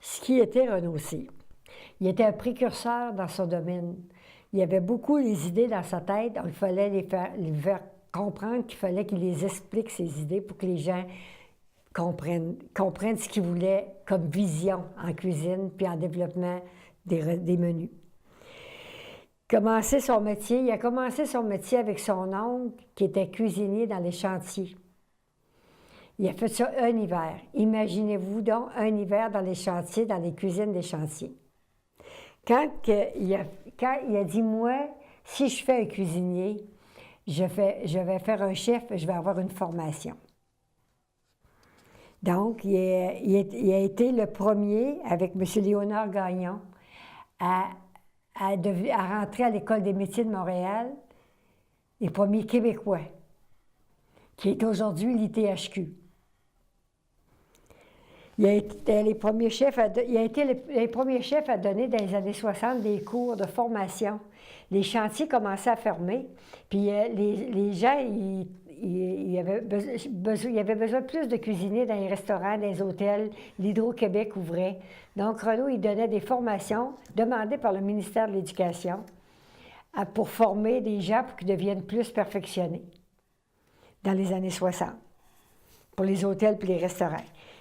Ce qui était Renaud Cyr. Il était un précurseur dans son domaine. Il avait beaucoup les idées dans sa tête. Il fallait les faire comprendre qu'il fallait qu'il les explique, ses idées, pour que les gens comprennent ce qu'il voulait comme vision en cuisine puis en développement des menus. Il a commencé son métier avec son oncle qui était cuisinier dans les chantiers. Il a fait ça un hiver. Imaginez-vous donc un hiver dans les chantiers, dans les cuisines des chantiers. Quand il a dit, moi, si je fais un cuisinier, je vais faire un chef, je vais avoir une formation. Donc, il a été le premier, avec M. Léonard Gagnon, à rentrer à l'École des métiers de Montréal, les premiers Québécois, qui est aujourd'hui l'ITHQ. Il a été les premiers chefs à donner dans les années 60 des cours de formation. Les chantiers commençaient à fermer, puis les gens, il avait besoin de plus de cuisiniers dans les restaurants, dans les hôtels. L'Hydro-Québec ouvrait. Donc, Renaud, il donnait des formations demandées par le ministère de l'Éducation pour former des gens pour qu'ils deviennent plus perfectionnés dans les années 60, pour les hôtels et les restaurants.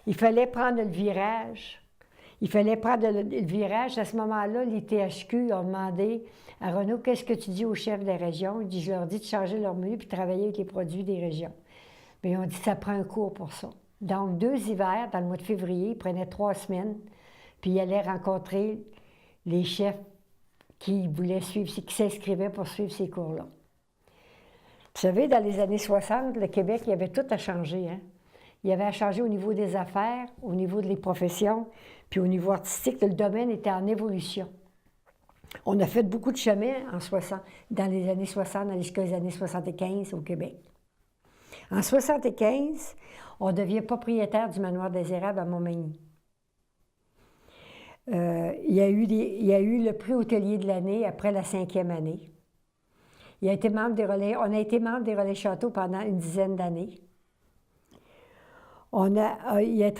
Il fallait prendre le virage. À ce moment-là, l'ITHQ a demandé à Renaud, qu'est-ce que tu dis aux chefs des régions? Il dit, je leur dis de changer leur menu et de travailler avec les produits des régions. Mais ils ont dit, ça prend un cours pour ça. Donc, 2 hivers, dans le mois de février, il prenait 3 semaines, puis il allait rencontrer les chefs qui voulaient suivre, qui s'inscrivaient pour suivre ces cours-là. Vous savez, dans les années 60, le Québec, il y avait tout à changer, hein? Il y avait à changer au niveau des affaires, au niveau des professions, puis au niveau artistique, le domaine était en évolution. On a fait beaucoup de chemin dans les années 60, jusqu'aux années 75 au Québec. En 75, on devient propriétaire du manoir des Érables à Montmagny. Il y a eu le prix hôtelier de l'année après la 5e année. On a été membre des Relais Châteaux pendant une dizaine d'années. Il a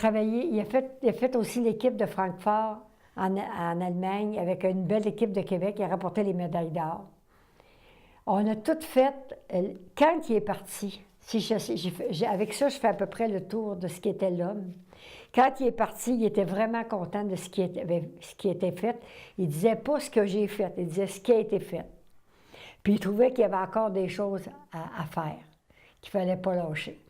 fait aussi l'équipe de Francfort en Allemagne avec une belle équipe de Québec. Il a rapporté les médailles d'or. On a tout fait. Quand il est parti, avec ça, je fais à peu près le tour de ce qu'était l'homme. Quand il est parti, il était vraiment content de ce qui était fait. Il disait pas ce que j'ai fait, il disait ce qui a été fait. Puis il trouvait qu'il y avait encore des choses à faire, qu'il ne fallait pas lâcher.